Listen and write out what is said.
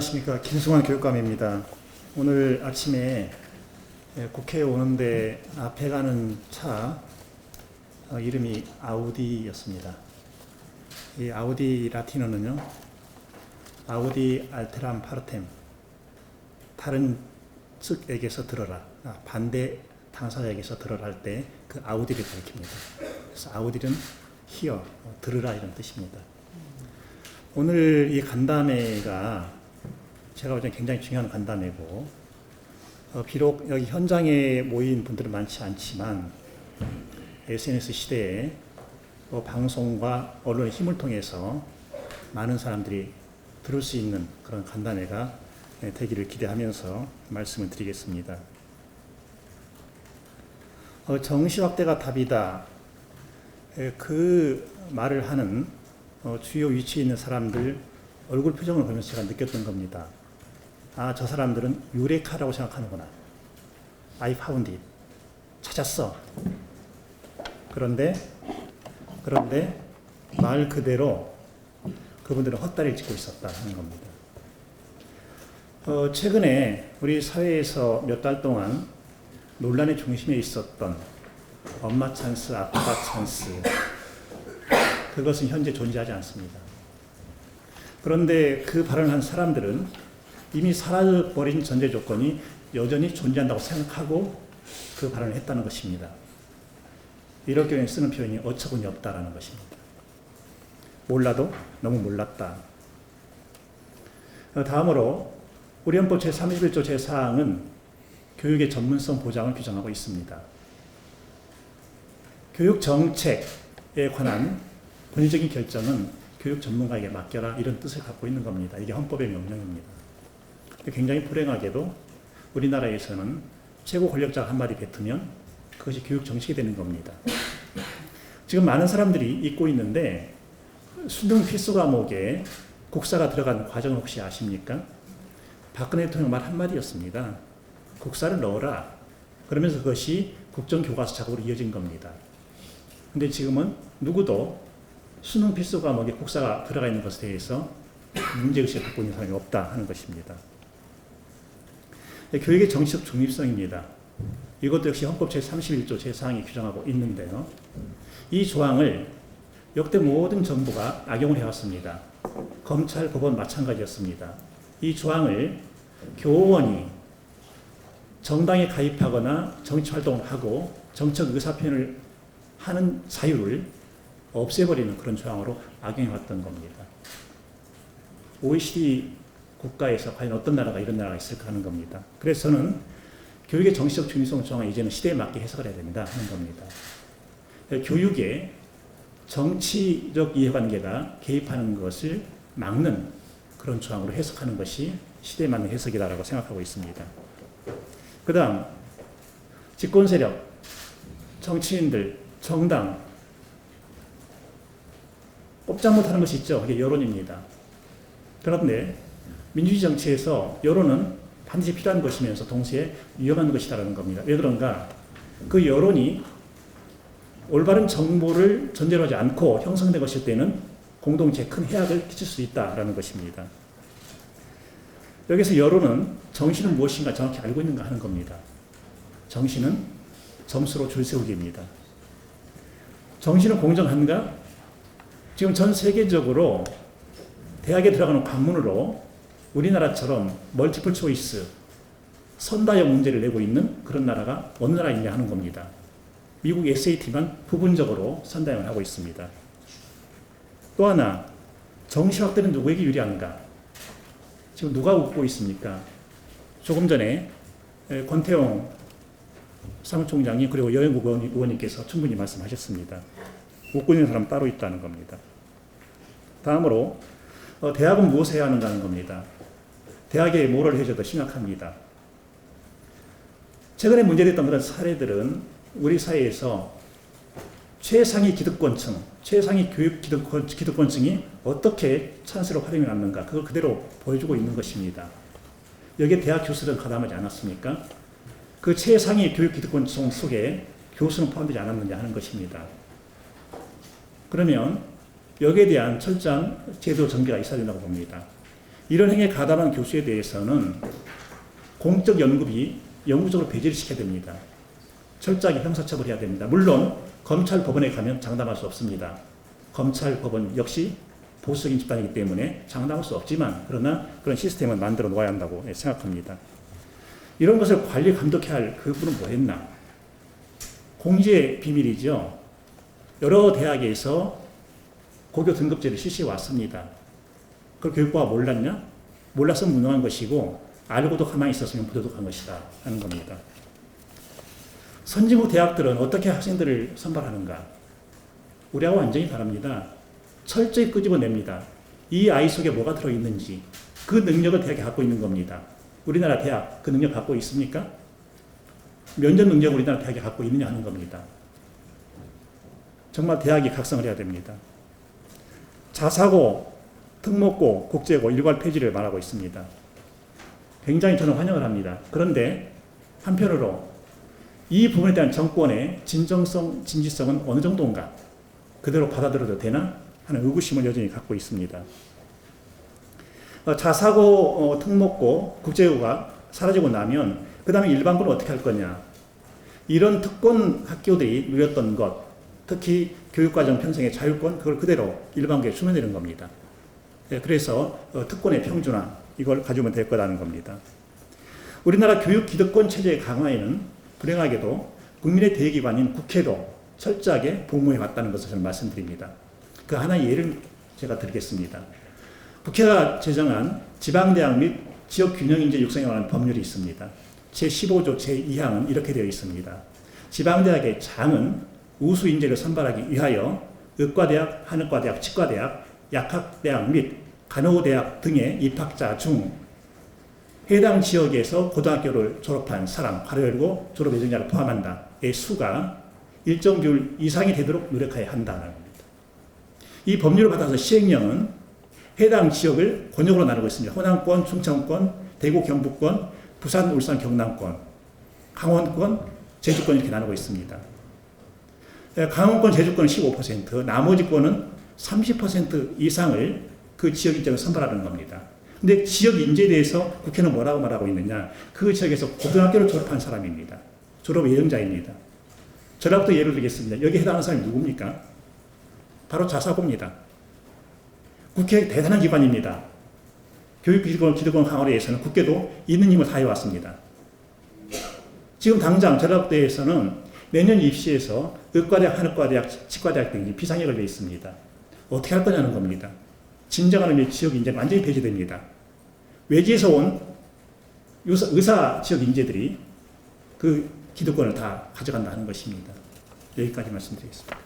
안녕하십니까. 김승환 교육감입니다. 오늘 아침에 국회에 오는데 앞에 가는 차 이름이 아우디였습니다. 이 아우디 라틴어는요, 아우디 알테람 파르템, 다른 측에게서 들어라, 반대 당사자에게서 들어라 할 때 그 아우디를 가리킵니다. 그래서 아우디는 히어, 들으라 이런 뜻입니다. 오늘 이 간담회가 제가 볼 때는 굉장히 중요한 간담회고, 비록 여기 현장에 모인 분들은 많지 않지만 SNS 시대에 방송과 언론의 힘을 통해서 많은 사람들이 들을 수 있는 그런 간담회가 되기를 기대하면서 말씀을 드리겠습니다. 정시 확대가 답이다. 그 말을 하는 주요 위치에 있는 사람들 얼굴 표정을 보면서 제가 느꼈던 겁니다. 아, 저 사람들은 유레카라고 생각하는구나. I found it. 찾았어. 그런데 말 그대로 그분들은 헛다리를 짚고 있었다 하는 겁니다. 최근에 우리 사회에서 몇 달 동안 논란의 중심에 있었던 엄마 찬스, 아빠 찬스, 그것은 현재 존재하지 않습니다. 그런데 그 발언을 한 사람들은 이미 사라져버린 전제 조건이 여전히 존재한다고 생각하고 그 발언을 했다는 것입니다. 이럴 경우에 쓰는 표현이 어처구니 없다라는 것입니다. 몰라도 너무 몰랐다. 다음으로 우리 헌법 제31조 제4항은 교육의 전문성 보장을 규정하고 있습니다. 교육 정책에 관한 본질적인 결정은 교육 전문가에게 맡겨라, 이런 뜻을 갖고 있는 겁니다. 이게 헌법의 명령입니다. 굉장히 불행하게도 우리나라에서는 최고 권력자가 한마디 뱉으면 그것이 교육 정책이 되는 겁니다. 지금 많은 사람들이 잊고 있는데 수능 필수 과목에 국사가 들어간 과정 혹시 아십니까? 박근혜 대통령 말 한마디였습니다. 국사를 넣어라. 그러면서 그것이 국정교과서 작업으로 이어진 겁니다. 근데 지금은 누구도 수능 필수 과목에 국사가 들어가 있는 것에 대해서 문제의식을 갖고 있는 사람이 없다 하는 것입니다. 교육의 정치적 중립성입니다. 이것도 역시 헌법 제31조 제4항이 규정하고 있는데요. 이 조항을 역대 모든 정부가 악용을 해왔습니다. 검찰, 법원 마찬가지였습니다. 이 조항을 교원이 정당에 가입하거나 정치활동을 하고 정책 의사표현을 하는 자유를 없애버리는 그런 조항으로 악용해왔던 겁니다. OECD 국가에서 과연 어떤 나라가 이런 나라가 있을까 하는 겁니다. 그래서 저는 교육의 정치적 중립성 조항은 이제는 시대에 맞게 해석을 해야 된다 하는 겁니다. 교육에 정치적 이해관계가 개입하는 것을 막는 그런 조항으로 해석하는 것이 시대에 맞는 해석이다라고 생각하고 있습니다. 그 다음, 집권세력, 정치인들, 정당, 꼼짝 못하는 것이 있죠. 그게 여론입니다. 그런데 민주주의 정치에서 여론은 반드시 필요한 것이면서 동시에 위험한 것이다라는 겁니다. 왜 그런가? 그 여론이 올바른 정보를 전제로 하지 않고 형성된 것일 때는 공동체에 큰 해악을 끼칠 수 있다라는 것입니다. 여기서 여론은 정신은 무엇인가 정확히 알고 있는가 하는 겁니다. 정신은 점수로 줄 세우기입니다. 정신은 공정한가? 지금 전 세계적으로 대학에 들어가는 관문으로 우리나라처럼 멀티플 초이스, 선다형 문제를 내고 있는 그런 나라가 어느 나라이냐 하는 겁니다. 미국 SAT만 부분적으로 선다형을 하고 있습니다. 또 하나, 정시 확대는 누구에게 유리한가? 지금 누가 웃고 있습니까? 조금 전에 권태용 사무총장이 그리고 여행국 의원님께서 충분히 말씀하셨습니다. 웃고 있는 사람 따로 있다는 겁니다. 다음으로 대학은 무엇을 해야 하는가 하는 겁니다. 대학의 뭐를 해줘도 심각합니다. 최근에 문제됐던 그런 사례들은 우리 사회에서 최상위 기득권층, 최상위 교육 기득권층이 어떻게 찬스를 활용해 왔는가, 그걸 그대로 보여주고 있는 것입니다. 여기에 대학 교수들은 가담하지 않았습니까? 그 최상위 교육 기득권층 속에 교수는 포함되지 않았느냐 하는 것입니다. 그러면 여기에 대한 철저한 제도 전개가 있어야 된다고 봅니다. 이런 행위에 가담한 교수에 대해서는 공적 연구비 영구적으로 배제를 시켜야 됩니다. 철저하게 형사처벌해야 됩니다. 물론 검찰 법원에 가면 장담할 수 없습니다. 검찰 법원 역시 보수적인 집단이기 때문에 장담할 수 없지만 그러나 그런 시스템을 만들어 놓아야 한다고 생각합니다. 이런 것을 관리 감독해야 할 그분은 뭐 했나? 공지의 비밀이죠. 여러 대학에서 고교 등급제를 실시해 왔습니다. 그걸 교육부가 몰랐냐? 몰라서 무능한 것이고 알고도 가만히 있었으면 부도덕한 것이다 하는 겁니다. 선진국 대학들은 어떻게 학생들을 선발하는가? 우리하고 완전히 다릅니다. 철저히 끄집어냅니다. 이 아이 속에 뭐가 들어있는지 그 능력을 대학이 갖고 있는 겁니다. 우리나라 대학 그 능력 갖고 있습니까? 면접 능력을 우리나라 대학이 갖고 있느냐 하는 겁니다. 정말 대학이 각성을 해야 됩니다. 자사고, 특목고, 국제고 일괄 폐지를 말하고 있습니다. 굉장히 저는 환영을 합니다. 그런데 한편으로 이 부분에 대한 정권의 진정성, 진지성은 어느 정도인가? 그대로 받아들여도 되나? 하는 의구심을 여전히 갖고 있습니다. 자사고, 특목고, 국제고가 사라지고 나면 그 다음에 일반고는 어떻게 할 거냐? 이런 특권 학교들이 누렸던 것, 특히 교육과정 편성의 자율권, 그걸 그대로 일반고에 주면 겁니다. 그래서 특권의 평준화, 이걸 가지면 될 거라는 겁니다. 우리나라 교육 기득권 체제의 강화에는 불행하게도 국민의 대기관인 국회도 철저하게 복무해 왔다는 것을 저는 말씀드립니다. 그 하나의 예를 제가 드리겠습니다. 국회가 제정한 지방대학 및 지역균형인재 육성에 관한 법률이 있습니다. 제15조 제2항은 이렇게 되어 있습니다. 지방대학의 장은 우수인재를 선발하기 위하여 의과대학, 한의과대학, 치과대학, 약학대학 및 간호대학 등의 입학자 중 해당 지역에서 고등학교를 졸업한 사람, 가로 열고 졸업 예정자를 포함한다. 의 수가 일정 비율 이상이 되도록 노력해야 한다는 겁니다. 이 법률을 받아서 시행령은 해당 지역을 권역으로 나누고 있습니다. 호남권, 충청권, 대구, 경북권, 부산, 울산, 경남권, 강원권, 제주권 이렇게 나누고 있습니다. 강원권, 제주권은 15%, 나머지 권은 30% 이상을 그 지역 인재를 선발하는 겁니다. 근데 지역 인재에 대해서 국회는 뭐라고 말하고 있느냐? 그 지역에서 고등학교를 졸업한 사람입니다. 졸업 예정자입니다. 저라부터 예를 들겠습니다. 여기 해당하는 사람이 누굽니까? 바로 자사고입니다. 국회 대단한 기관입니다. 교육기득권 강화를 위해서는 국회도 있는 힘을 다해왔습니다. 지금 당장 전라북도에서는 내년 입시에서 의과대학, 한의과대학, 치과대학 등이 비상에 걸려 있습니다. 어떻게 할 거냐는 겁니다. 진정한 의미의 지역 인재는 완전히 폐지됩니다. 외지에서 온 의사 지역 인재들이 그 기득권을 다 가져간다는 것입니다. 여기까지 말씀드리겠습니다.